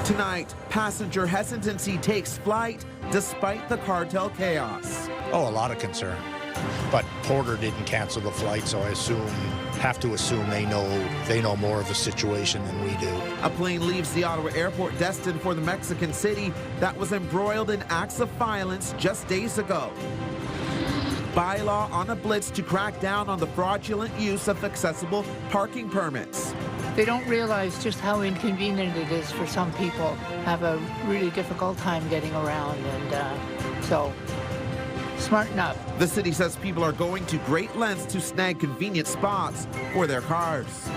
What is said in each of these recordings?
Tonight, passenger hesitancy takes flight despite the cartel chaos. Oh, a lot of concern. But Porter didn't cancel the flight, so I have to assume they know more of the situation than we do. A plane leaves the Ottawa airport destined for the Mexican city that was embroiled in acts of violence just days ago. Bylaw on a blitz to crack down on the fraudulent use of accessible parking permits. They don't realize just how inconvenient it is for some people, have a really difficult time getting around, and so smarten up. The city says people are going to great lengths to snag convenient spots for their cars.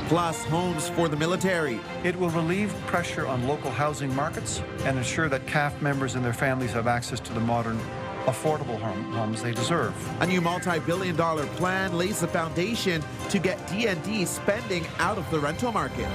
Plus, homes for the military. It will relieve pressure on local housing markets and ensure that CAF members and their families have access to the modern, affordable homes they deserve. A new multi-billion-dollar plan lays the foundation to get D&D spending out of the rental market.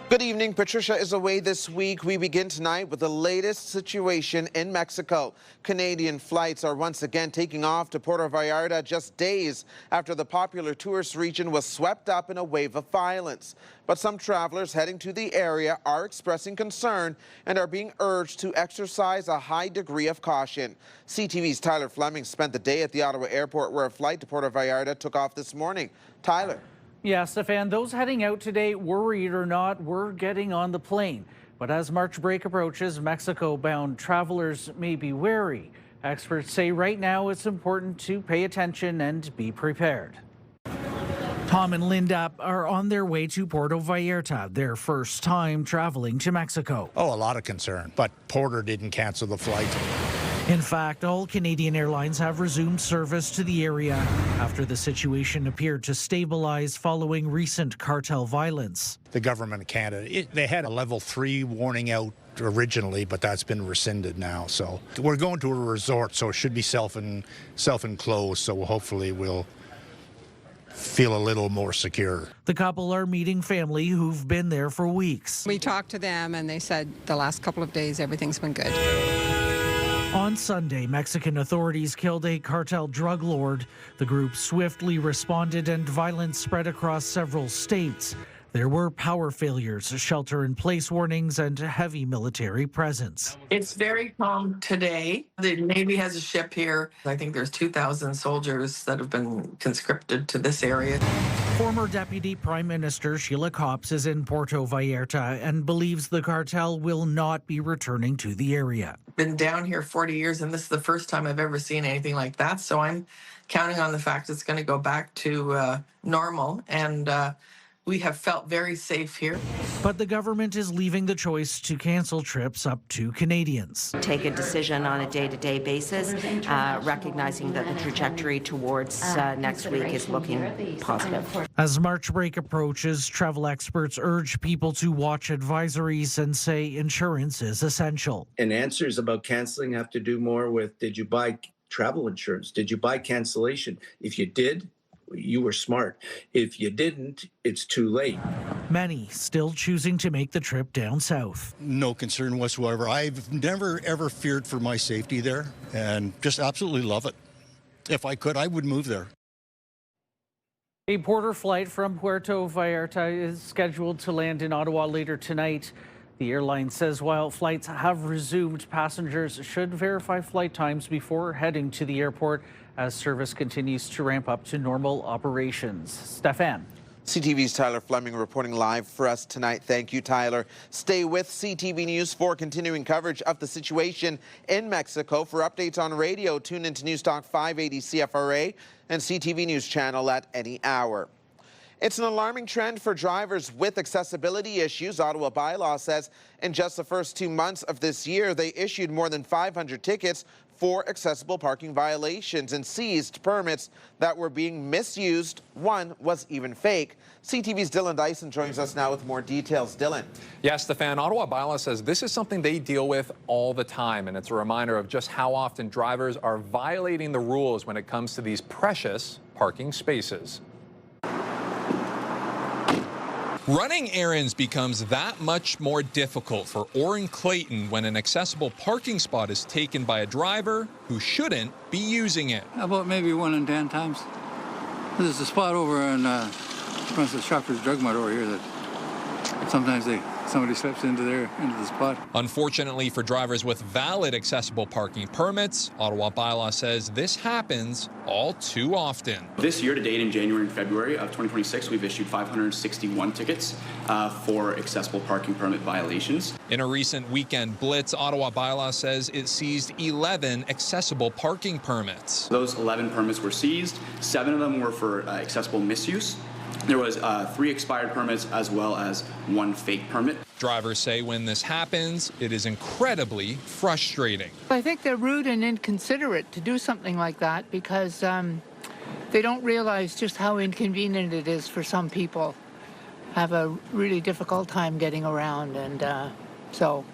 Good evening. Patricia is away this week. We begin tonight with the latest situation in Mexico. Canadian flights are once again taking off to Puerto Vallarta just days after the popular tourist region was swept up in a wave of violence. But some travelers heading to the area are expressing concern and are being urged to exercise a high degree of caution. CTV's Tyler Fleming spent the day at the Ottawa airport where a flight to Puerto Vallarta took off this morning. Tyler. Yeah, Stefan, those heading out today, worried or not, were getting on the plane. But as March break approaches, Mexico-bound travelers may be wary. Experts say right now it's important to pay attention and be prepared. Tom and Linda are on their way to Puerto Vallarta, their first time traveling to Mexico. Oh, a lot of concern. But Porter didn't cancel the flight. In fact, all Canadian airlines have resumed service to the area after the situation appeared to stabilize following recent cartel violence. The government of Canada, they had a level 3 warning out originally, but that's been rescinded now. So we're going to a resort, so it should be self-enclosed, so hopefully we'll feel a little more secure. The couple are meeting family who've been there for weeks. We talked to them and they said the last couple of days everything's been good. On Sunday, Mexican authorities killed a cartel drug lord. The group swiftly responded and violence spread across several states. There were power failures, shelter-in-place warnings, and heavy military presence. It's very calm today. The Navy has a ship here. I think there's 2,000 soldiers that have been conscripted to this area. Former Deputy Prime Minister Sheila Copps is in Puerto Vallarta and believes the cartel will not be returning to the area. Been down here 40 years, and this is the first time I've ever seen anything like that. So I'm counting on the fact it's going to go back to normal, and we have felt very safe here. But the government is leaving the choice to cancel trips up to Canadians. Take a decision on a day-to-day basis, recognizing that the trajectory towards next week is looking positive. As March break approaches, travel experts urge people to watch advisories and say insurance is essential. And answers about canceling have to do more with, did you buy travel insurance? Did you buy cancellation? If you did, you were smart. If you didn't, it's too late. Many still choosing to make the trip down south. No concern whatsoever. I've never, ever feared for my safety there and just absolutely love it. If I could, I would move there. A Porter flight from Puerto Vallarta is scheduled to land in Ottawa later tonight. The airline says while flights have resumed, passengers should verify flight times before heading to the airport as service continues to ramp up to normal operations. Stefan. CTV's Tyler Fleming reporting live for us tonight. Thank you, Tyler. Stay with CTV News for continuing coverage of the situation in Mexico. For updates on radio, tune into News Talk 580 CFRA and CTV News channel at any hour. It's an alarming trend for drivers with accessibility issues. Ottawa bylaw says in just the first 2 months of this year, they issued more than 500 tickets for accessible parking violations and seized permits that were being misused. One was even fake. CTV's Dylan Dyson joins us now with more details. Dylan. Yes, Stefan, Ottawa bylaw says this is something they deal with all the time, and it's a reminder of just how often drivers are violating the rules when it comes to these precious parking spaces. Running errands becomes that much more difficult for Orrin Clayton when an accessible parking spot is taken by a driver who shouldn't be using it. About maybe 1 in 10 times. There's a spot over in front of the Shoppers Drug Mart over here that sometimes somebody slips into the spot. Unfortunately for drivers with valid accessible parking permits, Ottawa bylaw says this happens all too often. This year to date, in January and February of 2026, we've issued 561 tickets for accessible parking permit violations. In a recent weekend blitz, Ottawa bylaw says it seized 11 accessible parking permits. Those 11 permits were seized. 7 of them were for accessible misuse. There was 3 expired permits as well as 1 fake permit. Drivers say when this happens, it is incredibly frustrating. I think they're rude and inconsiderate to do something like that because they don't realize just how inconvenient it is for some people. Have a really difficult time getting around, and so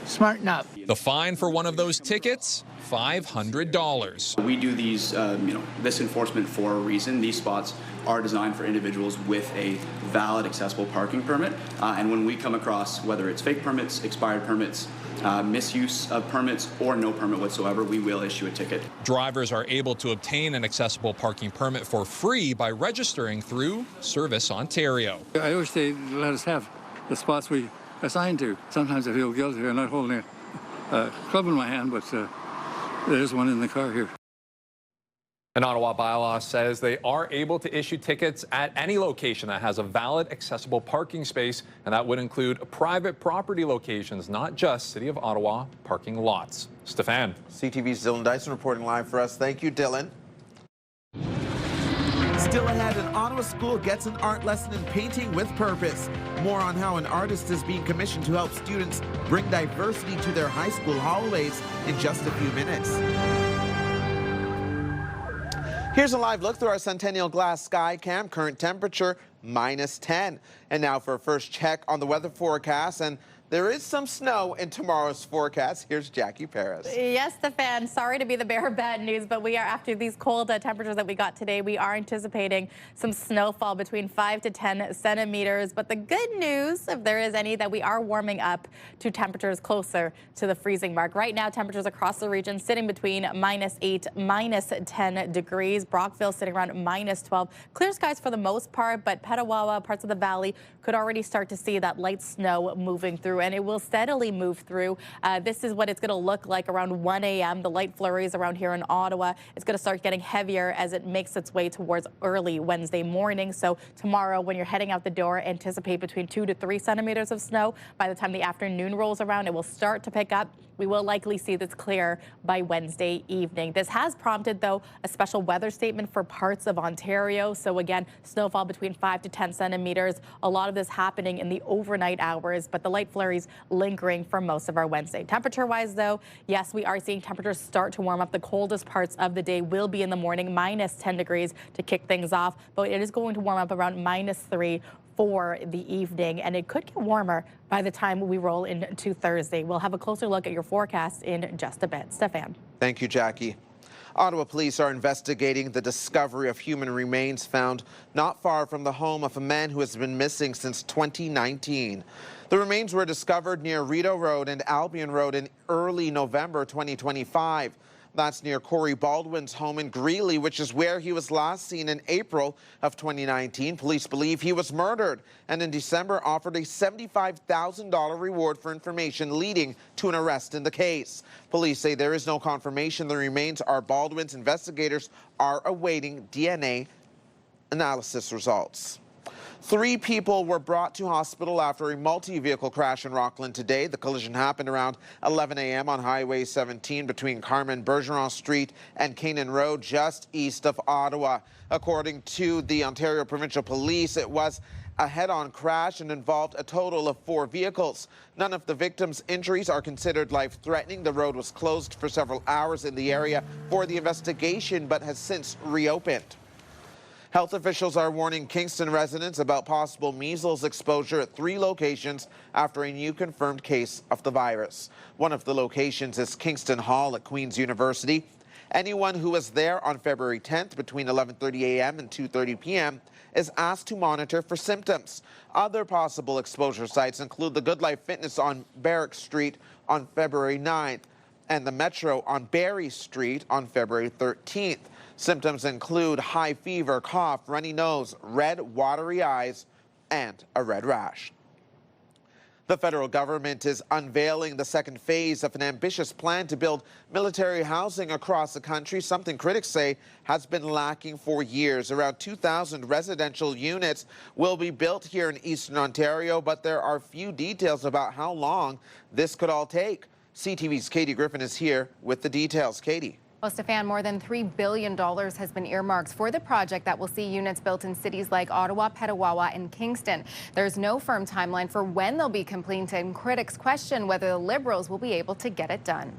smarten up. The fine for one of those tickets, $500. We do these, this enforcement for a reason. These spots are designed for individuals with a valid accessible parking permit. And when we come across, whether it's fake permits, expired permits, misuse of permits, or no permit whatsoever, we will issue a ticket. Drivers are able to obtain an accessible parking permit for free by registering through Service Ontario. I wish they let us have the spots we assigned to. Sometimes I feel guilty. I'm not holding a club in my hand, but there's one in the car here. An Ottawa bylaw says they are able to issue tickets at any location that has a valid accessible parking space, and that would include private property locations, not just City of Ottawa parking lots. Stefan. CTV's Dylan Dyson reporting live for us. Thank you, Dylan. Still ahead, an Ottawa school gets an art lesson in painting with purpose. More on how an artist is being commissioned to help students bring diversity to their high school hallways in just a few minutes. Here's a live look through our Centennial Glass Sky Cam. Current temperature, -10. And now for a first check on the weather forecast. And there is some snow in tomorrow's forecast. Here's Jackie Paris. Yes, Stefan, sorry to be the bearer of bad news, but we are, after these cold temperatures that we got today, we are anticipating some snowfall between 5 to 10 centimeters. But the good news, if there is any, that we are warming up to temperatures closer to the freezing mark. Right now, temperatures across the region sitting between -8, -10 degrees. Brockville sitting around -12. Clear skies for the most part, but Petawawa, parts of the valley, could already start to see that light snow moving through, and it will steadily move through. This is what it's going to look like around 1 a.m. The light flurries around here in Ottawa. It's going to start getting heavier as it makes its way towards early Wednesday morning. So tomorrow, when you're heading out the door, anticipate between 2 to 3 centimeters of snow. By the time the afternoon rolls around, it will start to pick up. We will likely see this clear by Wednesday evening. This has prompted, though, a special weather statement for parts of Ontario. So again, snowfall between 5 to 10 centimeters. A lot of this happening in the overnight hours, but the light flurries lingering for most of our Wednesday. Temperature-wise, though, yes, we are seeing temperatures start to warm up. The coldest parts of the day will be in the morning, -10 degrees to kick things off, but it is going to warm up around -3 for the evening, and it could get warmer by the time we roll into Thursday. We'll have a closer look at your forecast in just a bit. Stefan. Thank you, Jackie. Ottawa police are investigating the discovery of human remains found not far from the home of a man who has been missing since 2019. The remains were discovered near Rideau Road and Albion Road in early November 2025. That's near Corey Baldwin's home in Greeley, which is where he was last seen in April of 2019. Police believe he was murdered and in December offered a $75,000 reward for information leading to an arrest in the case. Police say there is no confirmation the remains are Baldwin's. Investigators are awaiting DNA analysis results. 3 people were brought to hospital after a multi-vehicle crash in Rockland today. The collision happened around 11 a.m. on Highway 17 between Carmen Bergeron Street and Canaan Road, just east of Ottawa. According to the Ontario Provincial Police, it was a head-on crash and involved a total of 4 vehicles. None of the victims' injuries are considered life-threatening. The road was closed for several hours in the area for the investigation, but has since reopened. Health officials are warning Kingston residents about possible measles exposure at 3 locations after a new confirmed case of the virus. One of the locations is Kingston Hall at Queen's University. Anyone who was there on February 10th between 11:30 a.m. and 2:30 p.m. is asked to monitor for symptoms. Other possible exposure sites include the Good Life Fitness on Barrack Street on February 9th and the Metro on Barry Street on February 13th. Symptoms include high fever, cough, runny nose, red, watery eyes, and a red rash. The federal government is unveiling the second phase of an ambitious plan to build military housing across the country, something critics say has been lacking for years. Around 2,000 residential units will be built here in Eastern Ontario, but there are few details about how long this could all take. CTV's Katie Griffin is here with the details. Katie. Well, Stefan, more than $3 billion has been earmarked for the project that will see units built in cities like Ottawa, Petawawa, and Kingston. There's no firm timeline for when they'll be completed, and critics question whether the Liberals will be able to get it done.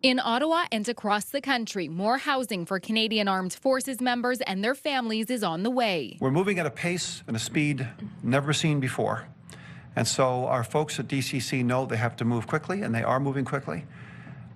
In Ottawa and across the country, more housing for Canadian Armed Forces members and their families is on the way. We're moving at a pace and a speed never seen before. And so our folks at DCC know they have to move quickly, and they are moving quickly.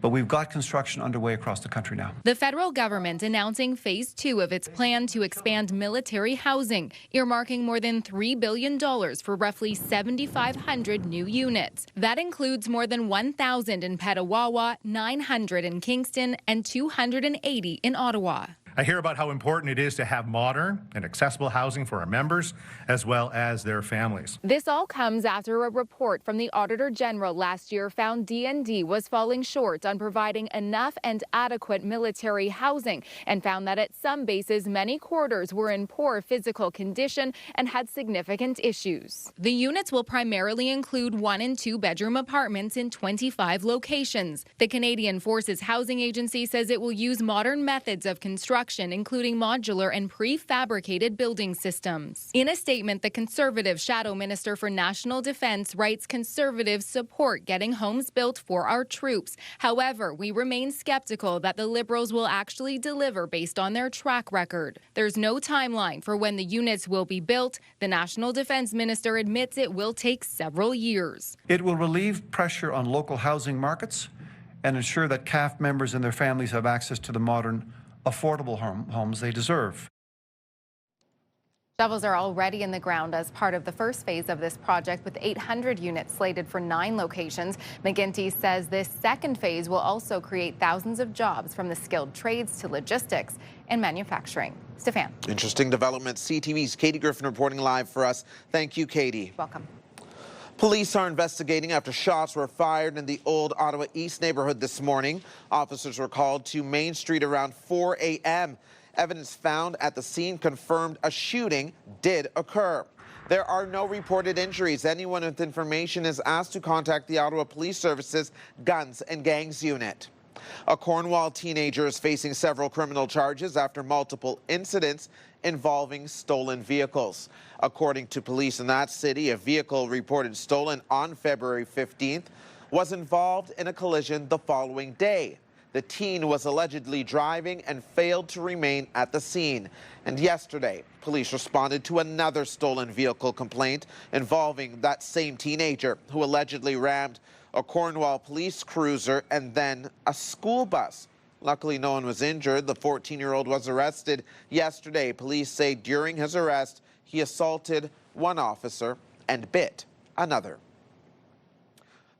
But we've got construction underway across the country now. The federal government announcing phase 2 of its plan to expand military housing, earmarking more than $3 billion for roughly 7,500 new units. That includes more than 1,000 in Petawawa, 900 in Kingston, and 280 in Ottawa. I hear about how important it is to have modern and accessible housing for our members as well as their families. This all comes after a report from the Auditor General last year found DND was falling short on providing enough and adequate military housing, and found that at some bases many quarters were in poor physical condition and had significant issues. The units will primarily include 1- and 2-bedroom apartments in 25 locations. The Canadian Forces Housing Agency says it will use modern methods of construction, including modular and prefabricated building systems. In a statement, the Conservative Shadow Minister for National Defence writes Conservatives support getting homes built for our troops. However, we remain skeptical that the Liberals will actually deliver based on their track record. There's no timeline for when the units will be built. The National Defence Minister admits it will take several years. It will relieve pressure on local housing markets and ensure that CAF members and their families have access to the modern, affordable homes they deserve. Shovels are already in the ground as part of the first phase of this project, with 800 units slated for 9 locations. McGinty says this second phase will also create thousands of jobs, from the skilled trades to logistics and manufacturing. Stefan. Interesting developments. CTV's Katie Griffin reporting live for us. Thank you, Katie. Welcome. Police are investigating after shots were fired in the Old Ottawa East neighborhood this morning. Officers were called to Main Street around 4 a.m. Evidence found at the scene confirmed a shooting did occur. There are no reported injuries. Anyone with information is asked to contact the Ottawa Police Services Guns and Gangs Unit. A Cornwall teenager is facing several criminal charges after multiple incidents involving stolen vehicles. According to police in that city, a vehicle reported stolen on February 15th was involved in a collision the following day. The teen was allegedly driving and failed to remain at the scene. And yesterday, police responded to another stolen vehicle complaint involving that same teenager who allegedly rammed a Cornwall police cruiser and then a school bus. Luckily, no one was injured. The 14-year-old was arrested yesterday. Police say during his arrest, he assaulted one officer and bit another.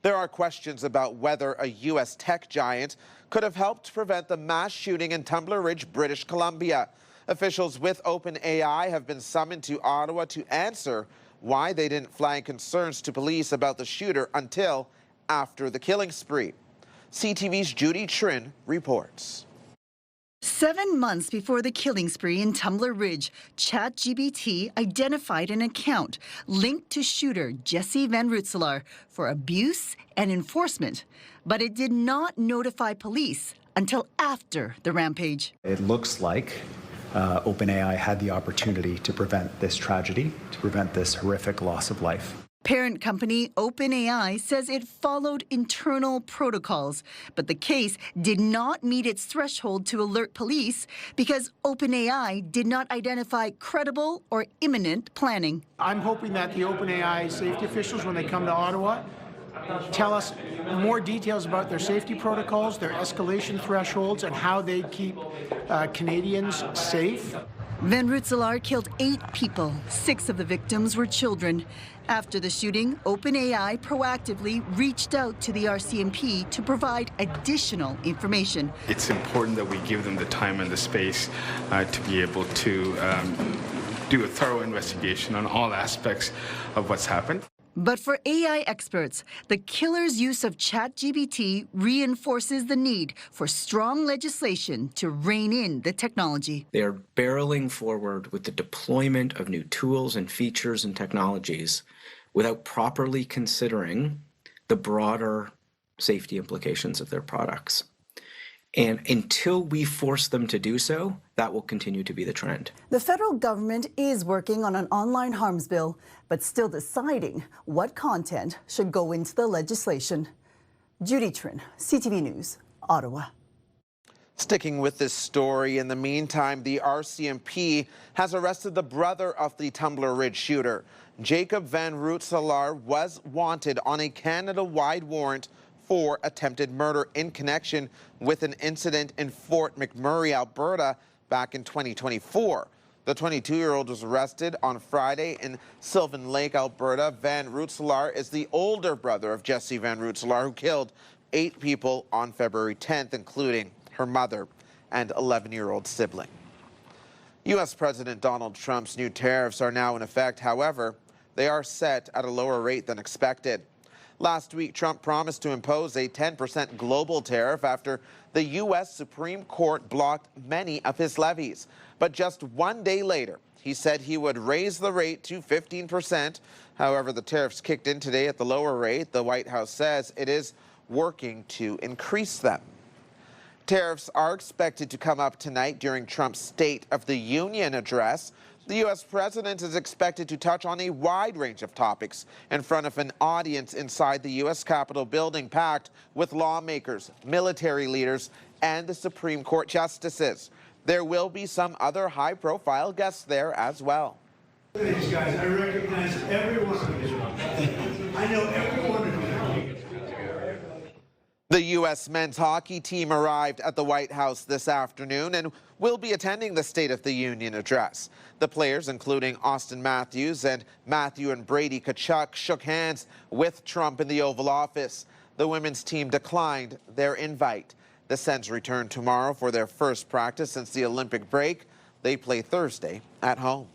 There are questions about whether a U.S. tech giant could have helped prevent the mass shooting in Tumbler Ridge, British Columbia. Officials with OpenAI have been summoned to Ottawa to answer why they didn't flag concerns to police about the shooter until after the killing spree. CTV's Judy Trin reports. 7 months before the killing spree in Tumbler Ridge, ChatGPT identified an account linked to shooter Jesse Van Rutselaar for abuse and enforcement, but it did not notify police until after the rampage. It looks like OpenAI had the opportunity to prevent this tragedy, to prevent this horrific loss of life. Parent company OpenAI says it followed internal protocols, but the case did not meet its threshold to alert police because OpenAI did not identify credible or imminent planning. I'm hoping that the OpenAI safety officials, when they come to Ottawa, tell us more details about their safety protocols, their escalation thresholds, and how they keep Canadians safe. Van Rootselaar killed 8 people. 6 of the victims were children. After the shooting, OpenAI proactively reached out to the RCMP to provide additional information. It's important that we give them the time and the space to be able to do a thorough investigation on all aspects of what's happened. But for AI experts, the killer's use of ChatGPT reinforces the need for strong legislation to rein in the technology. They are barreling forward with the deployment of new tools and features and technologies without properly considering the broader safety implications of their products. And until we force them to do so, that will continue to be the trend. The federal government is working on an online harms bill, but still deciding what content should go into the legislation. Judy Trin, CTV News, Ottawa. Sticking with this story, in the meantime, the RCMP has arrested the brother of the Tumbler Ridge shooter. Jacob Van Rootselaar was wanted on a Canada-wide warrant for attempted murder in connection with an incident in Fort McMurray, Alberta, back in 2024. The 22-year-old was arrested on Friday in Sylvan Lake, Alberta. Van Rootselaar is the older brother of Jesse Van Rootselaar, who killed 8 people on February 10th, including her mother and 11-year-old sibling. U.S. President Donald Trump's new tariffs are now in effect. However, they are set at a lower rate than expected. Last week, Trump promised to impose a 10% global tariff after the U.S. Supreme Court blocked many of his levies. But just one day later, he said he would raise the rate to 15%. However, the tariffs kicked in today at the lower rate. The White House says it is working to increase them. Tariffs are expected to come up tonight during Trump's State of the Union address. The U.S. president is expected to touch on a wide range of topics in front of an audience inside the U.S. Capitol building packed with lawmakers, military leaders, and the Supreme Court justices. There will be some other high-profile guests there as well. These guys, I recognize every one of you. I know every one of you. The U.S. men's hockey team arrived at the White House this afternoon and will be attending the State of the Union address. The players, including Austin Matthews and Matthew and Brady Tkachuk, shook hands with Trump in the Oval Office. The women's team declined their invite. The Sens return tomorrow for their first practice since the Olympic break. They play Thursday at home.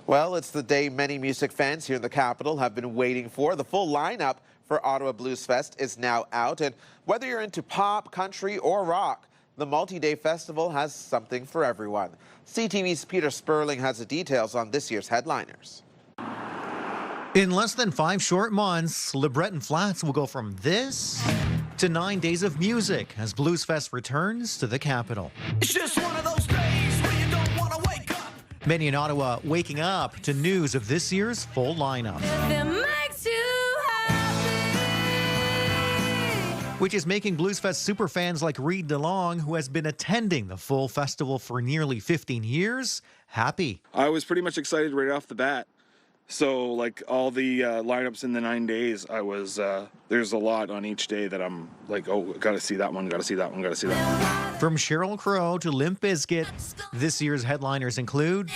Well, it's the day many music fans here in the capital have been waiting for. The full lineup for Ottawa Bluesfest is now out, and whether you're into pop, country, or rock, the multi-day festival has something for everyone. CTV's Peter Sperling has the details on this year's headliners. In less than 5 short months, LeBreton Flats will go from this to 9 days of music as Bluesfest returns to the capital. It's just one of those days where you don't want to wake up. Many in Ottawa waking up to news of this year's full lineup, which is making Bluesfest superfans like Reed DeLong, who has been attending the full festival for nearly 15 years, happy. I was pretty much excited right off the bat. So, like, all the lineups in the 9 days, I was, there's a lot on each day that I'm like, oh, gotta see that one, gotta see that one, gotta see that one. From Sheryl Crow to Limp Bizkit, this year's headliners include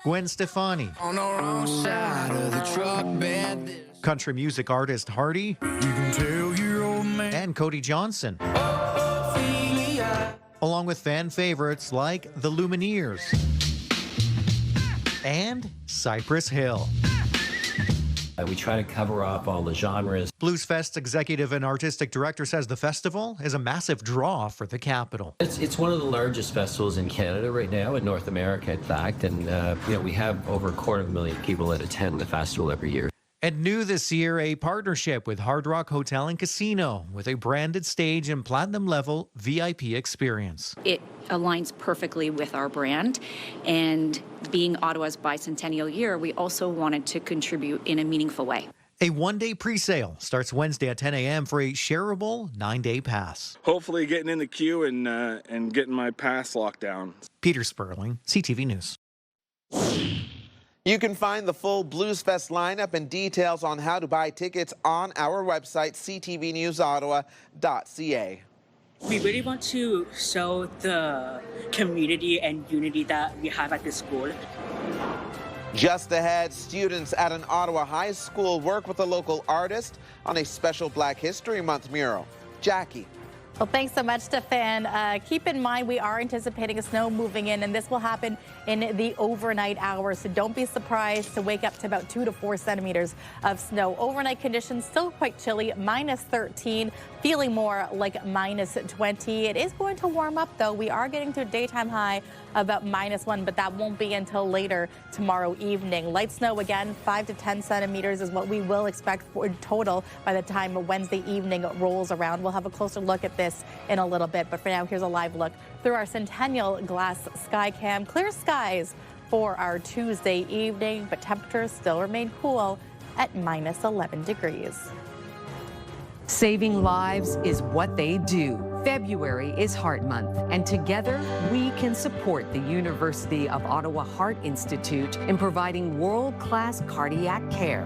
Gwen Stefani, On the wrong side of the truck bed. country music artist Hardy, and Cody Johnson, along with fan favorites like the Lumineers and Cypress Hill. We try to cover off all the genres. Bluesfest executive and artistic director says the festival is a massive draw for the capital. It's one of the largest festivals in Canada right now, in North America, in fact, and we have over 250,000 people that attend the festival every year. And new this year, a partnership with Hard Rock Hotel and Casino with a branded stage and platinum level VIP experience. It aligns perfectly with our brand, and being Ottawa's bicentennial year, we also wanted to contribute in a meaningful way. A one-day pre-sale starts Wednesday at 10 a.m. for a shareable 9-day pass. Hopefully getting in the queue and getting my pass locked down. Peter Sperling, CTV News. You can find the full Bluesfest lineup and details on how to buy tickets on our website, ctvnewsottawa.ca. We really want to show the community and unity that we have at this school. Just ahead, students at an Ottawa high school work with a local artist on a special Black History Month mural. Jackie. Well, thanks so much, Stefan. Keep in mind, we are anticipating snow moving in, and this will happen in the overnight hours. So don't be surprised to wake up to about 2 to 4 centimeters of snow. Overnight conditions still quite chilly, -13, feeling more like -20. It is going to warm up, though. We are getting to a daytime high about -1, but that won't be until later tomorrow evening. Light snow again, 5 to 10 centimeters is what we will expect for total by the time Wednesday evening rolls around. We'll have a closer look at this in a little bit, but for now, here's a live look through our Centennial Glass Sky Cam. Clear skies for our Tuesday evening, but temperatures still remain cool at -11 degrees. Saving lives is what they do. February is Heart Month, and together we can support the University of Ottawa Heart Institute in providing world-class cardiac care.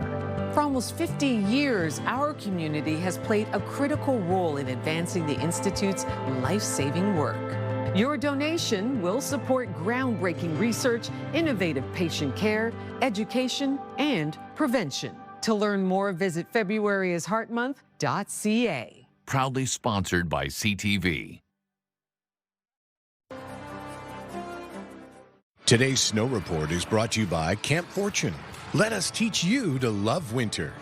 For almost 50 years, our community has played a critical role in advancing the Institute's life-saving work. Your donation will support groundbreaking research, innovative patient care, education, and prevention. To learn more, visit FebruaryIsHeartMonth.ca. Proudly sponsored by CTV. Today's snow report is brought to you by Camp Fortune. Let us teach you to love winter.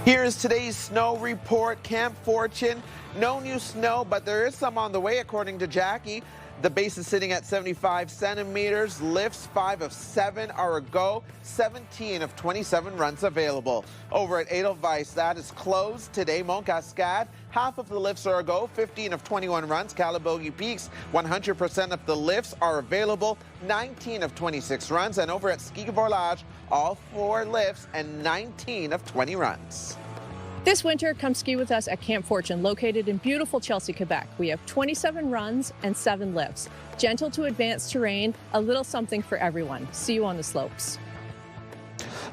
Here is today's snow report. Camp Fortune, no new snow, but there is some on the way, according to Jackie. The base is sitting at 75 centimeters. Lifts 5 of 7 are a go. 17 of 27 runs available. Over at Edelweiss, that is closed today. Mont Cascade, half of the lifts are a go. 15 of 21 runs. Calabogie Peaks, 100% of the lifts are available. 19 of 26 runs. And over at Ski Volage, all 4 lifts and 19 of 20 runs. This winter, come ski with us at Camp Fortune, located in beautiful Chelsea, Quebec. We have 27 runs and 7 lifts. Gentle to advanced terrain, a little something for everyone. See you on the slopes.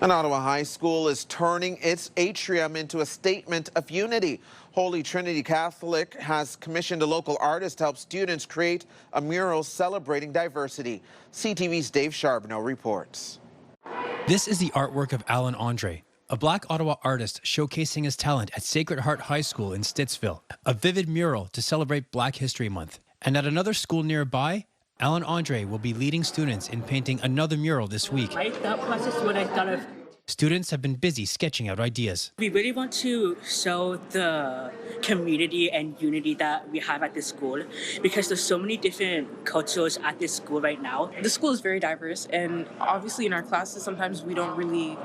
An Ottawa high school is turning its atrium into a statement of unity. Holy Trinity Catholic has commissioned a local artist to help students create a mural celebrating diversity. CTV's Dave Charbonneau reports. This is the artwork of Alan Andre, a Black Ottawa artist showcasing his talent at Sacred Heart High School in Stittsville, a vivid mural to celebrate Black History Month. And at another school nearby, Alan Andre will be leading students in painting another mural this week. That process is what I thought of. Students have been busy sketching out ideas. We really want to show the community and unity that we have at this school, because there's so many different cultures at this school right now. The school is very diverse, and obviously in our classes sometimes we don't really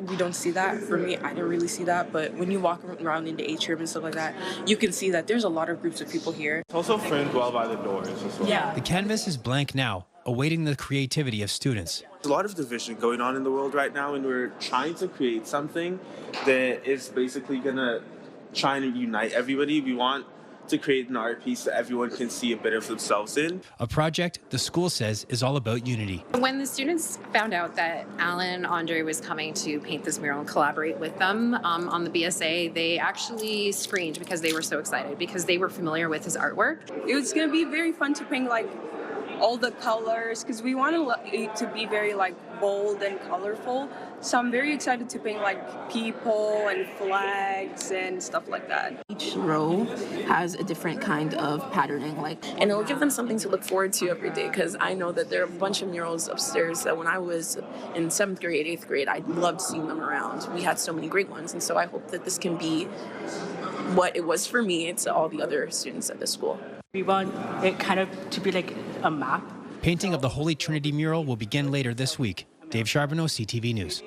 we don't see that. For me, I didn't really see that, but when you walk around in the atrium and stuff like that, you can see that there's a lot of groups of people here. It's also framed well by the doors as well. Yeah. The canvas is blank now, awaiting the creativity of students. There's a lot of division going on in the world right now, and we're trying to create something that is basically going to try and unite everybody. We want to create an art piece that everyone can see a bit of themselves in. A project the school says is all about unity. When the students found out that Alan Andre was coming to paint this mural and collaborate with them on the BSA, they actually screamed because they were so excited, because they were familiar with his artwork. It was going to be very fun to paint like all the colors, because we want it to be very like bold and colorful. So I'm very excited to paint like people and flags and stuff like that. Each row has a different kind of patterning, and it'll give them something to look forward to every day, because I know that there are a bunch of murals upstairs that when I was in 7th grade, 8th grade, I loved seeing them around. We had so many great ones, and so I hope that this can be what it was for me to all the other students at the school. We want it kind of to be like a map. Painting of the Holy Trinity mural will begin later this week. Dave Charbonneau, CTV News.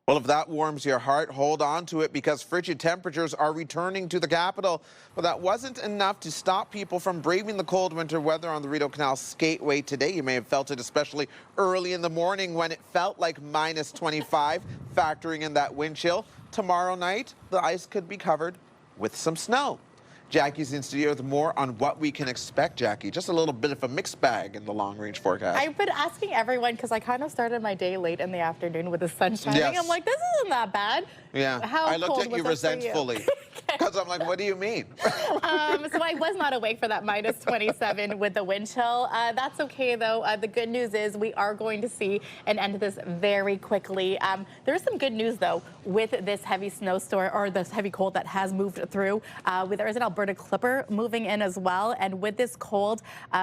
Well, if that warms your heart, hold on to it, because frigid temperatures are returning to the capital. But that wasn't enough to stop people from braving the cold winter weather on the Rideau Canal Skateway today. You may have felt it especially early in the morning when it felt like -25, factoring in that wind chill. Tomorrow night, the ice could be covered with some snow. Jackie's in studio with more on what we can expect, Jackie. Just a little bit of a mixed bag in the long-range forecast. I've been asking everyone because I kind of started my day late in the afternoon with the sun shining. Yes. I'm like, this isn't that bad. Yeah, How I looked cold at was you it for resentfully because I'm like, what do you mean? So I was not awake for that minus 27 with the wind chill. That's okay, though. The good news is we are going to see an end to this very quickly. There's some good news, though, with this heavy snowstorm or this heavy cold that has moved through. There is an Alberta clipper moving in as well. And with this cold,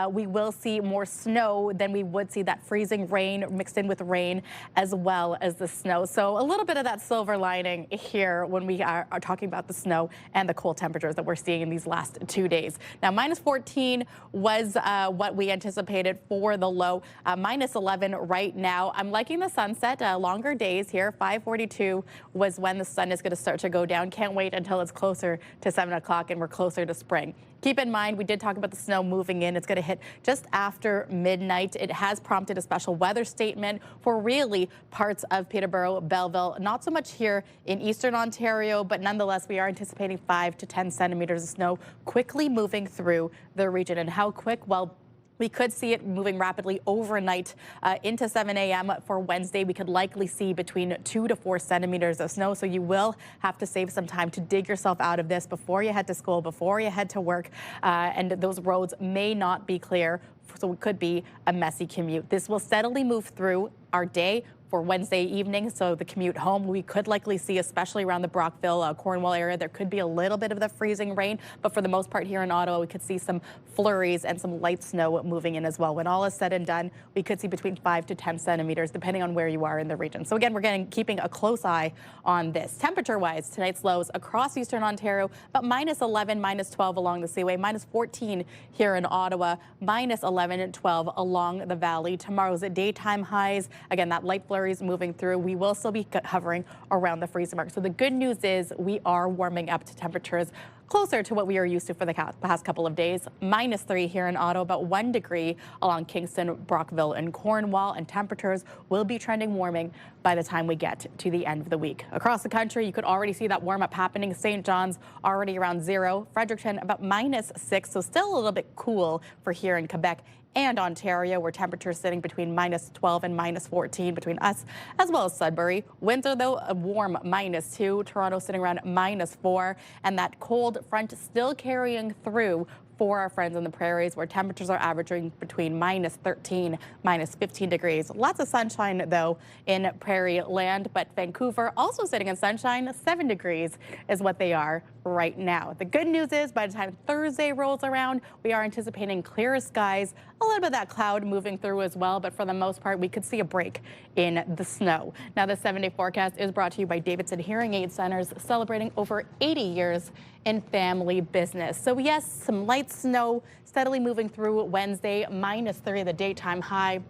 we will see more snow than we would see that freezing rain mixed in with rain as well as the snow. So a little bit of that silver lining here when we are talking about the snow and the cold temperatures that we're seeing in these last 2 days. Now, minus 14 was what we anticipated for the low. Minus 11 right now. I'm liking the sunset. Longer days here. 5:42 was when the sun is going to start to go down. Can't wait until it's closer to 7 o'clock and we're closer to spring. Keep in mind, we did talk about the snow moving in. It's going to hit just after midnight. It has prompted a special weather statement for really parts of Peterborough, Belleville. Not so much here in eastern Ontario, but nonetheless, we are anticipating 5 to 10 centimeters of snow quickly moving through the region. And how quick? Well, we could see it moving rapidly overnight into 7 a.m. for Wednesday. We could likely see between 2 to 4 centimeters of snow. So you will have to save some time to dig yourself out of this before you head to school, before you head to work. And those roads may not be clear. So it could be a messy commute. This will steadily move through our day for Wednesday evening. So the commute home, we could likely see, especially around the Brockville, Cornwall area, there could be a little bit of the freezing rain. But for the most part here in Ottawa, we could see some flurries and some light snow moving in as well. When all is said and done, we could see between 5 to 10 centimeters, depending on where you are in the region. So again, we're keeping a close eye on this. Temperature-wise, tonight's lows across eastern Ontario, but minus 11, minus 12 along the Seaway, minus 14 here in Ottawa, minus 11 and 12 along the valley. Tomorrow's daytime highs, again, that light flurries moving through. We will still be hovering around the freezing mark. So the good news is we are warming up to temperatures closer to what we are used to for the past couple of days. Minus 3 here in Ottawa, about 1 degree along Kingston, Brockville, and Cornwall, and temperatures will be trending warming by the time we get to the end of the week. Across the country, you could already see that warm up happening. St. John's already around 0. Fredericton about minus 6, so still a little bit cool for here in Quebec and Ontario, where temperatures sitting between minus 12 and minus 14 between us, as well as Sudbury. Windsor, though, a warm minus 2. Toronto sitting around minus 4. And that cold front still carrying through for our friends in the prairies, where temperatures are averaging between minus 13, minus 15 degrees. Lots of sunshine, though, in prairie land, but Vancouver also sitting in sunshine. 7 degrees is what they are right now. The good news is by the time Thursday rolls around, we are anticipating clearer skies, a little bit of that cloud moving through as well, but for the most part, we could see a break in the snow. Now, the 7-day forecast is brought to you by Davidson Hearing Aid Centers, celebrating over 80 years in family business. So yes, some light snow steadily moving through Wednesday, minus 3 the daytime high.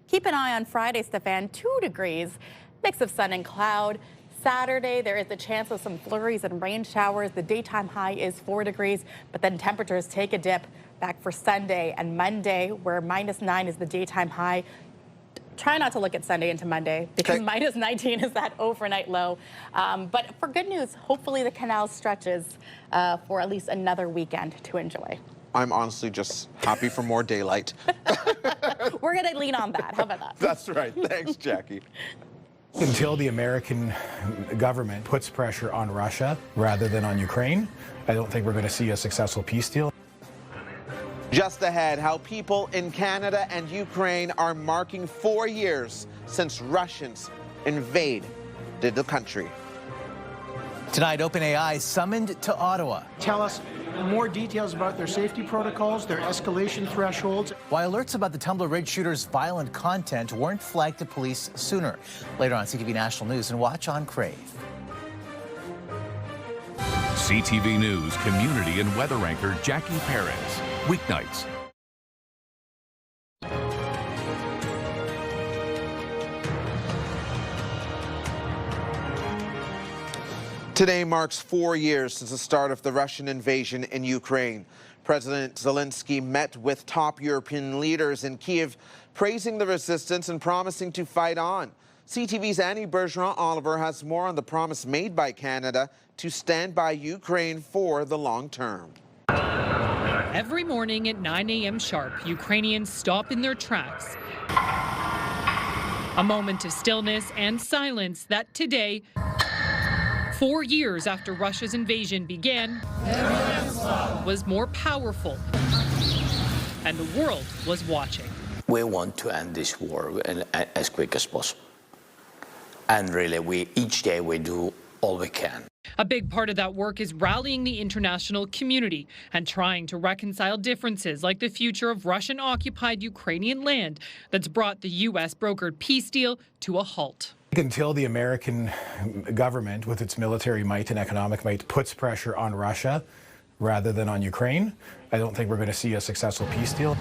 Keep an eye on Friday, Stefan, 2 degrees, mix of sun and cloud. Saturday, there is a chance of some flurries and rain showers. The daytime high is 4 degrees, but then temperatures take a dip back for Sunday and Monday, where minus 9 is the daytime high. Try not to look at Sunday into Monday because minus 19 is that overnight low. But for good news, hopefully the canal stretches for at least another weekend to enjoy. I'm honestly just happy for more daylight. We're going to lean on that. How about that? That's right. Thanks, Jackie. Until the American government puts pressure on Russia rather than on Ukraine, I don't think we're going to see a successful peace deal. Just ahead, how people in Canada and Ukraine are marking 4 years since Russians invaded the country. Tonight, OpenAI summoned to Ottawa. Tell us more details about their safety protocols, their escalation thresholds. Why alerts about the Tumbler Ridge shooter's violent content weren't flagged to police sooner. Later on CTV National News, and watch on Crave. CTV News community and weather anchor Jackie Perez. Weeknights. Today marks 4 years since the start of the Russian invasion in Ukraine. President Zelensky met with top European leaders in Kyiv, praising the resistance and promising to fight on. CTV's Annie Bergeron-Oliver has more on the promise made by Canada to stand by Ukraine for the long term. Every morning at 9 a.m. sharp, Ukrainians stop in their tracks. A moment of stillness and silence that today, 4 years after Russia's invasion began, was more powerful, and the world was watching. We want to end this war as quick as possible. And really, each day we do all we can. A big part of that work is rallying the international community and trying to reconcile differences like the future of Russian-occupied Ukrainian land that's brought the U.S.-brokered peace deal to a halt. Until the American government, with its military might and economic might, puts pressure on Russia rather than on Ukraine, I don't think we're going to see a successful peace deal.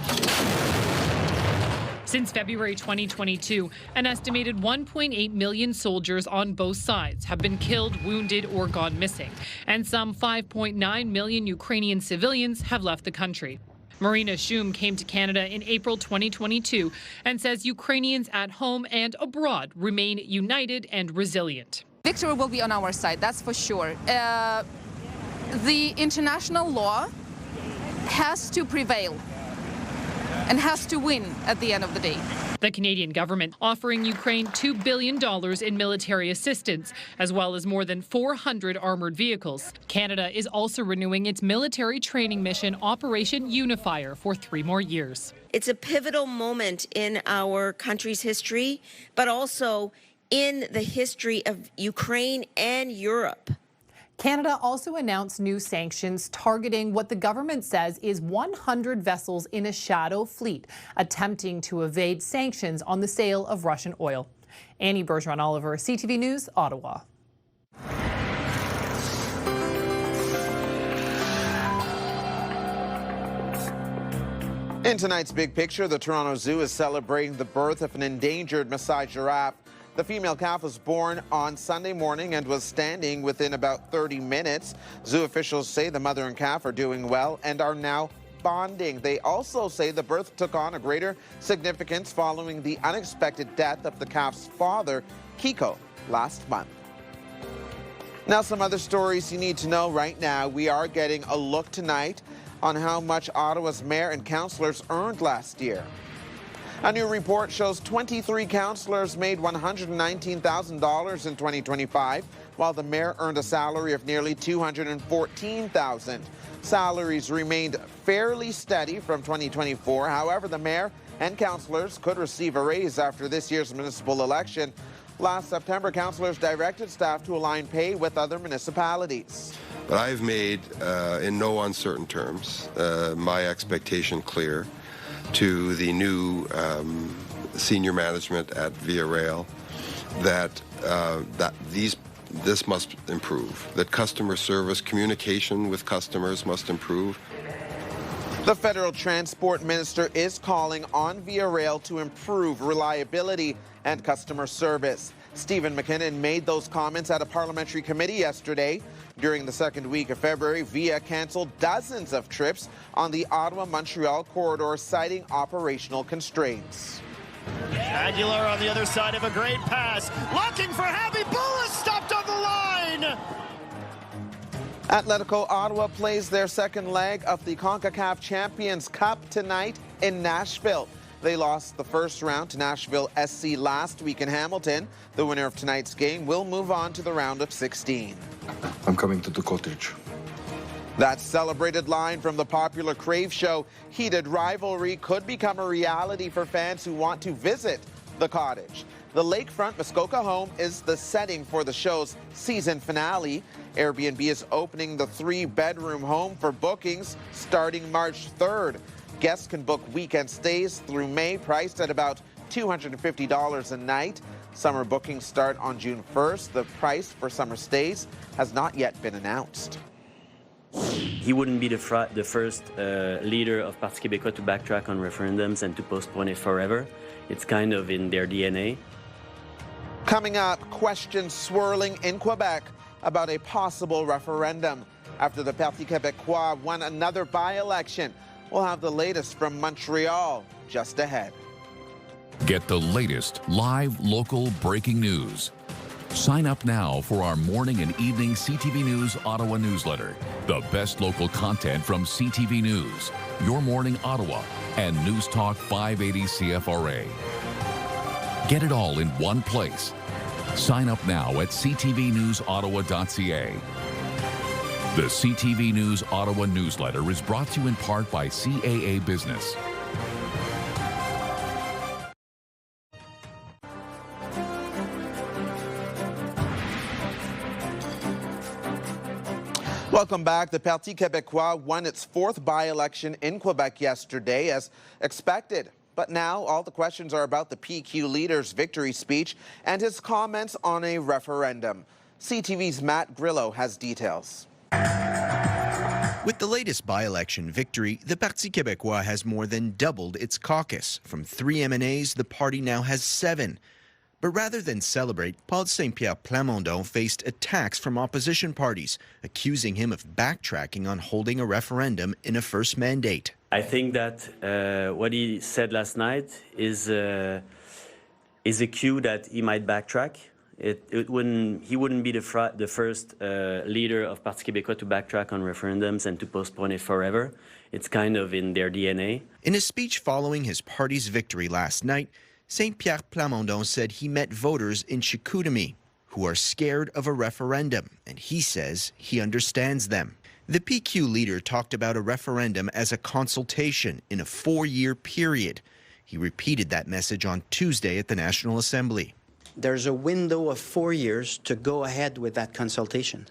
Since February 2022, an estimated 1.8 million soldiers on both sides have been killed, wounded, or gone missing, and some 5.9 million Ukrainian civilians have left the country. Marina Shum came to Canada in April 2022 and says Ukrainians at home and abroad remain united and resilient. Victory will be on our side, that's for sure. The international law has to prevail and has to win at the end of the day. The Canadian government offering Ukraine $2 billion in military assistance, as well as more than 400 armored vehicles. Canada is also renewing its military training mission, Operation Unifier, for 3 more years. It's a pivotal moment in our country's history, but also in the history of Ukraine and Europe. Canada also announced new sanctions targeting what the government says is 100 vessels in a shadow fleet attempting to evade sanctions on the sale of Russian oil. Annie Bergeron-Oliver, CTV News, Ottawa. In tonight's Big Picture, the Toronto Zoo is celebrating the birth of an endangered Maasai giraffe. The female calf was born on Sunday morning and was standing within about 30 minutes. Zoo officials say the mother and calf are doing well and are now bonding. They also say the birth took on a greater significance following the unexpected death of the calf's father, Kiko, last month. Now, some other stories you need to know right now. We are getting a look tonight on how much Ottawa's mayor and councillors earned last year. A new report shows 23 councillors made $119,000 in 2025, while the mayor earned a salary of nearly $214,000. Salaries remained fairly steady from 2024. However, the mayor and councillors could receive a raise after this year's municipal election. Last September, councillors directed staff to align pay with other municipalities. But I've made, in no uncertain terms, my expectation clear to the new senior management at Via Rail that this must improve, that customer service, communication with customers must improve. The federal transport minister is calling on Via Rail to improve reliability and customer service. Stephen McKinnon made those comments at a parliamentary committee yesterday. During the second week of February, Via canceled dozens of trips on the Ottawa-Montreal corridor, citing operational constraints. Aguilar on the other side of a great pass, looking for Happy Bullis, stopped on the line! Atletico Ottawa plays their second leg of the CONCACAF Champions Cup tonight in Nashville. They lost the first round to Nashville SC last week in Hamilton. The winner of tonight's game will move on to the round of 16. I'm coming to the cottage. That celebrated line from the popular Crave show, heated rivalry could become a reality for fans who want to visit the cottage. The lakefront Muskoka home is the setting for the show's season finale. Airbnb is opening the 3-bedroom home for bookings starting March 3rd. Guests can book weekend stays through May, priced at about $250 a night. Summer bookings start on June 1st. The price for summer stays has not yet been announced. He wouldn't be the first leader of Parti Québécois to backtrack on referendums and to postpone it forever. It's kind of in their DNA. Coming up, questions swirling in Quebec about a possible referendum. After the Parti Québécois won another by-election, we'll have the latest from Montreal just ahead. Get the latest live local breaking news. Sign up now for our morning and evening CTV News Ottawa newsletter. The best local content from CTV News, Your Morning Ottawa, and News Talk 580 CFRA. Get it all in one place. Sign up now at ctvnewsottawa.ca. The CTV News Ottawa newsletter is brought to you in part by CAA Business. Welcome back. The Parti Québécois won its fourth by-election in Quebec yesterday as expected. But now all the questions are about the PQ leader's victory speech and his comments on a referendum. CTV's Matt Grillo has details. With the latest by-election victory, the Parti Québécois has more than doubled its caucus. From 3 MNAs, the party now has 7. But rather than celebrate, Paul Saint-Pierre Plamondon faced attacks from opposition parties, accusing him of backtracking on holding a referendum in a first mandate. I think that what he said last night is a cue that he might backtrack. He wouldn't be the first leader of Parti Québécois to backtrack on referendums and to postpone it forever. It's kind of in their DNA. In a speech following his party's victory last night, Saint-Pierre Plamondon said he met voters in Chicoutimi who are scared of a referendum, and he says he understands them. The PQ leader talked about a referendum as a consultation in a 4-year period. He repeated that message on Tuesday at the National Assembly. There's a window of 4 years to go ahead with that consultation,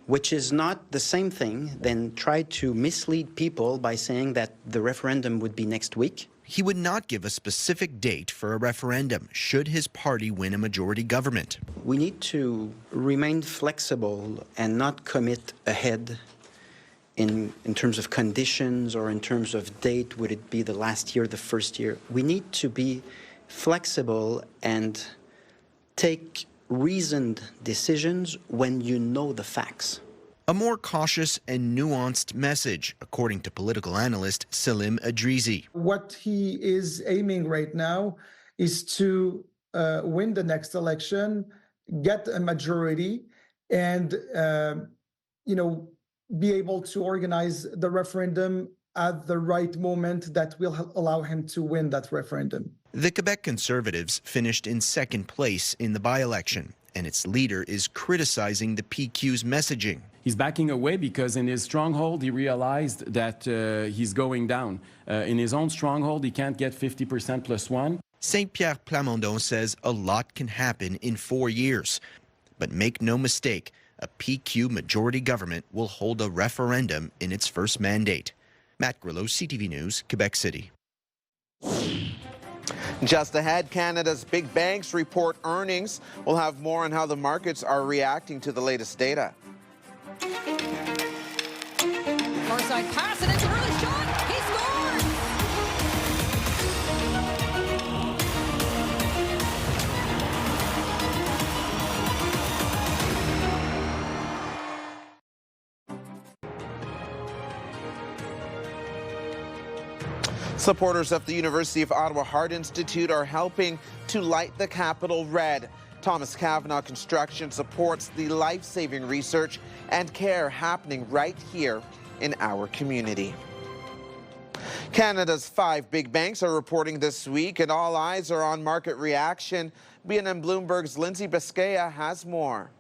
which is not the same thing than try to mislead people by saying that the referendum would be next week. He would not give a specific date for a referendum should his party win a majority government. We need to remain flexible and not commit ahead in terms of conditions or in terms of date. Would it be the last year, the first year? We need to be flexible and take reasoned decisions when you know the facts. A more cautious and nuanced message, according to political analyst Salim Adrizi. What he is aiming right now is to win the next election, get a majority, and be able to organize the referendum at the right moment that will allow him to win that referendum. The Quebec Conservatives finished in second place in the by-election, and its leader is criticizing the PQ's messaging. He's backing away because in his stronghold, he realized that he's going down. In his own stronghold, he can't get 50% plus 1. Saint-Pierre Plamondon says a lot can happen in 4 years. But make no mistake, a PQ majority government will hold a referendum in its first mandate. Matt Grillo, CTV News, Quebec City. Just ahead, Canada's big banks report earnings. We'll have more on how the markets are reacting to the latest data. Far side pass, and it's an early shot. He scores! Supporters of the University of Ottawa Heart Institute are helping to light the capital red. Thomas Kavanagh Construction supports the life-saving research and care happening right here in our community. Canada's 5 big banks are reporting this week, and all eyes are on market reaction. BNN Bloomberg's Lindsay Biscaya has more.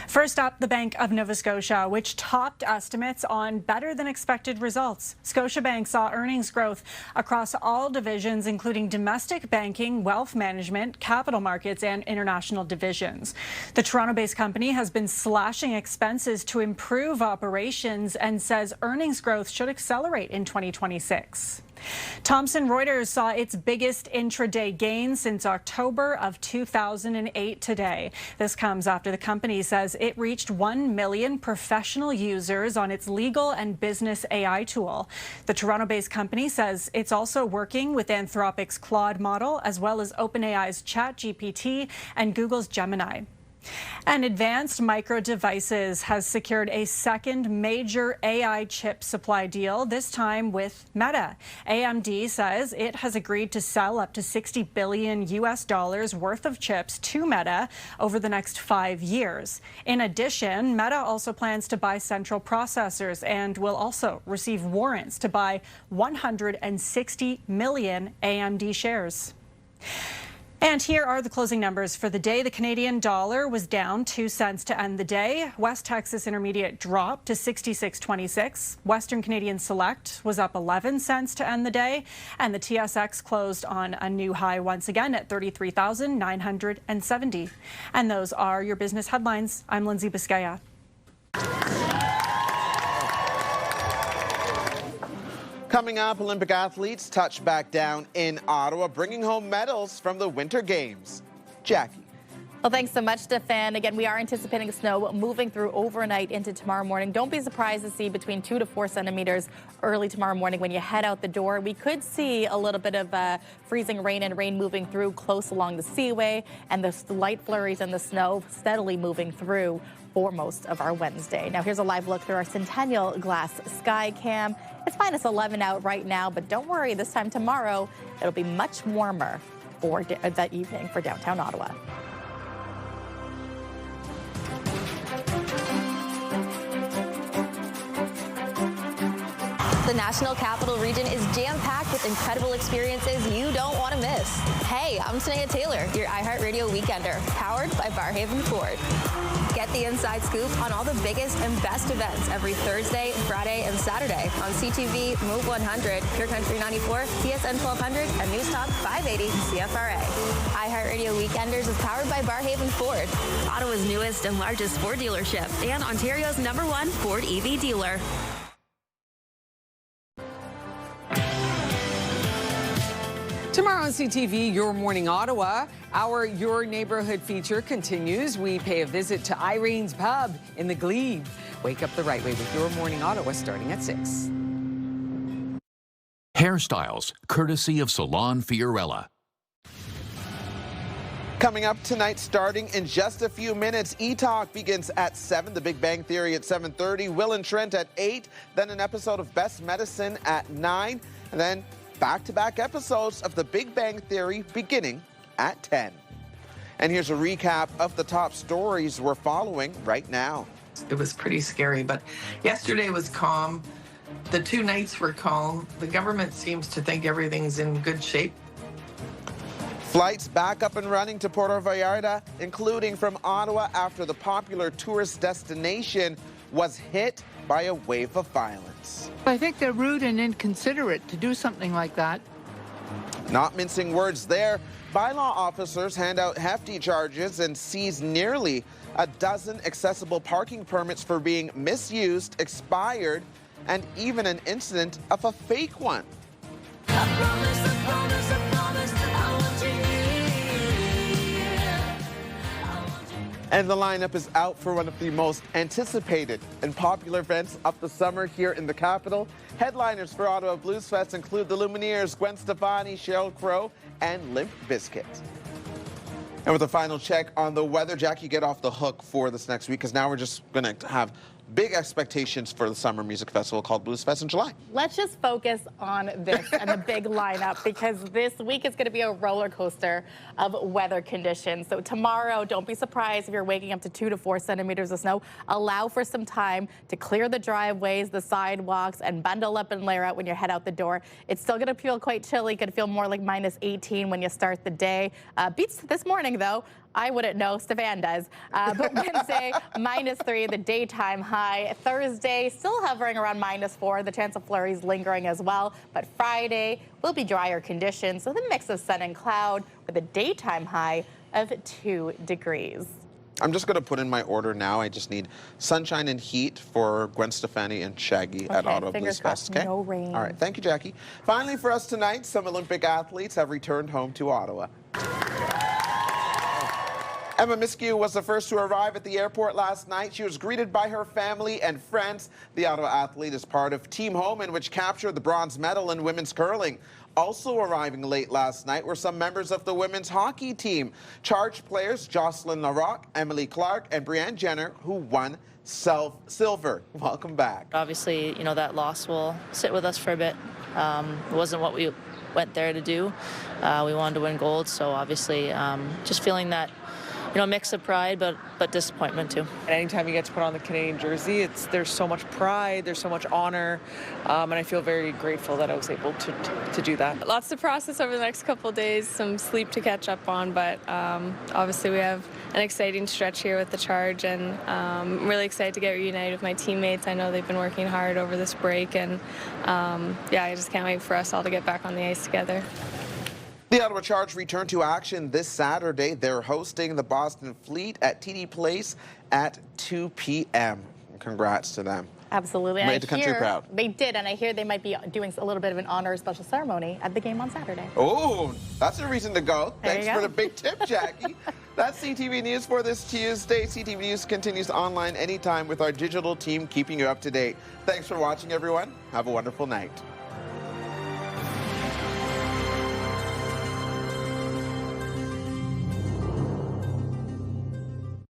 First up, the Bank of Nova Scotia, which topped estimates on better than expected results. Scotiabank saw earnings growth across all divisions, including domestic banking, wealth management, capital markets, and international divisions. The Toronto-based company has been slashing expenses to improve operations and says earnings growth should accelerate in 2026. Thomson Reuters saw its biggest intraday gain since October of 2008 today. This comes after the company says it reached 1 million professional users on its legal and business AI tool. The Toronto-based company says it's also working with Anthropic's Claude model, as well as OpenAI's ChatGPT and Google's Gemini. And Advanced Micro Devices has secured a second major AI chip supply deal, this time with Meta. AMD says it has agreed to sell up to $60 billion worth of chips to Meta over the next 5 years. In addition, Meta also plans to buy central processors and will also receive warrants to buy 160 million AMD shares. And here are the closing numbers for the day. The Canadian dollar was down 2 cents to end the day. West Texas Intermediate dropped to 66.26. Western Canadian Select was up 11 cents to end the day. And the TSX closed on a new high once again at 33,970. And those are your business headlines. I'm Lindsay Biscaya. Coming up, Olympic athletes touch back down in Ottawa, bringing home medals from the Winter Games. Jackie. Well, thanks so much, Stefan. Again, we are anticipating snow moving through overnight into tomorrow morning. Don't be surprised to see between 2 to 4 centimeters early tomorrow morning when you head out the door. We could see a little bit of freezing rain and rain moving through close along the seaway, and the light flurries and the snow steadily moving through for most of our Wednesday. Now, here's a live look through our Centennial Glass Sky Cam. It's minus 11 out right now, but don't worry, this time tomorrow, it'll be much warmer for that evening for downtown Ottawa. The National Capital Region is jam-packed with incredible experiences you don't want to miss. Hey, I'm Tanea Taylor, your iHeartRadio Weekender, powered by Barhaven Ford. Get the inside scoop on all the biggest and best events every Thursday, Friday, and Saturday on CTV, Move 100, Pure Country 94, TSN 1200, and News Talk 580 CFRA. iHeartRadio Weekenders is powered by Barhaven Ford, Ottawa's newest and largest Ford dealership, and Ontario's #1 Ford EV dealer. Tomorrow on CTV, Your Morning Ottawa, our Your Neighborhood feature continues. We pay a visit to Irene's Pub in the Glebe. Wake up the right way with Your Morning Ottawa starting at 6. Hairstyles, courtesy of Salon Fiorella. Coming up tonight, starting in just a few minutes, E-Talk begins at 7, The Big Bang Theory at 7:30, Will and Trent at 8, then an episode of Best Medicine at 9, and then back-to-back episodes of The Big Bang Theory beginning at 10. And here's a recap of the top stories we're following right now. It was pretty scary, but yesterday was calm. The 2 nights were calm. The government seems to think everything's in good shape. Flights back up and running to Puerto Vallarta, including from Ottawa after the popular tourist destination was hit by a wave of violence. I think they're rude and inconsiderate to do something like that. Not mincing words there, bylaw officers hand out hefty charges and seize nearly a dozen accessible parking permits for being misused, expired, and even an incident of a fake one. And the lineup is out for one of the most anticipated and popular events of the summer here in the capital. Headliners for Ottawa Bluesfest include the Lumineers, Gwen Stefani, Sheryl Crow, and Limp Bizkit. And with a final check on the weather, Jack, you get off the hook for this next week, because now we're just going to have big expectations for the summer music festival called Bluesfest in July. Let's just focus on this and the big lineup, because this week is going to be a roller coaster of weather conditions. So tomorrow, don't be surprised if you're waking up to 2 to 4 centimeters of snow. Allow for some time to clear the driveways, the sidewalks, and bundle up and layer out when you head out the door. It's still going to feel quite chilly. Could feel more like minus 18 when you start the day. Beats this morning, though. I wouldn't know, Stefan does. But Wednesday, minus 3, the daytime high. Thursday, still hovering around minus 4, the chance of flurries lingering as well. But Friday will be drier conditions with a mix of sun and cloud with a daytime high of 2 degrees. I'm just going to put in my order now. I just need sunshine and heat for Gwen Stefani and Shaggy at Ottawa Bluesfest. Okay? No rain. All right. Thank you, Jackie. Finally, for us tonight, some Olympic athletes have returned home to Ottawa. Emma Miskew was the first to arrive at the airport last night. She was greeted by her family and friends. The Ottawa athlete is part of Team Homan, which captured the bronze medal in women's curling. Also arriving late last night were some members of the women's hockey team. Charged players Jocelyn Larocque, Emily Clark, and Brianne Jenner, who won silver. Welcome back. Obviously, you know, that loss will sit with us for a bit. It wasn't what we went there to do. We wanted to win gold, so obviously just feeling that, you know, mix of pride but disappointment too. And anytime you get to put on the Canadian jersey, there's so much pride, there's so much honor, and I feel very grateful that I was able to do that. Lots to process over the next couple of days, some sleep to catch up on, but obviously we have an exciting stretch here with the Charge, and I'm really excited to get reunited with my teammates. I know they've been working hard over this break, and yeah, I just can't wait for us all to get back on the ice together. The Ottawa Charge return to action this Saturday. They're hosting the Boston Fleet at TD Place at 2 p.m. Congrats to them. Absolutely. Made the country proud. They did, and I hear they might be doing a little bit of an honor special ceremony at the game on Saturday. Oh, that's a reason to go. There Thanks you for go. the big tip, Jackie. That's CTV News for this Tuesday. CTV News continues online anytime with our digital team keeping you up to date. Thanks for watching, everyone. Have a wonderful night.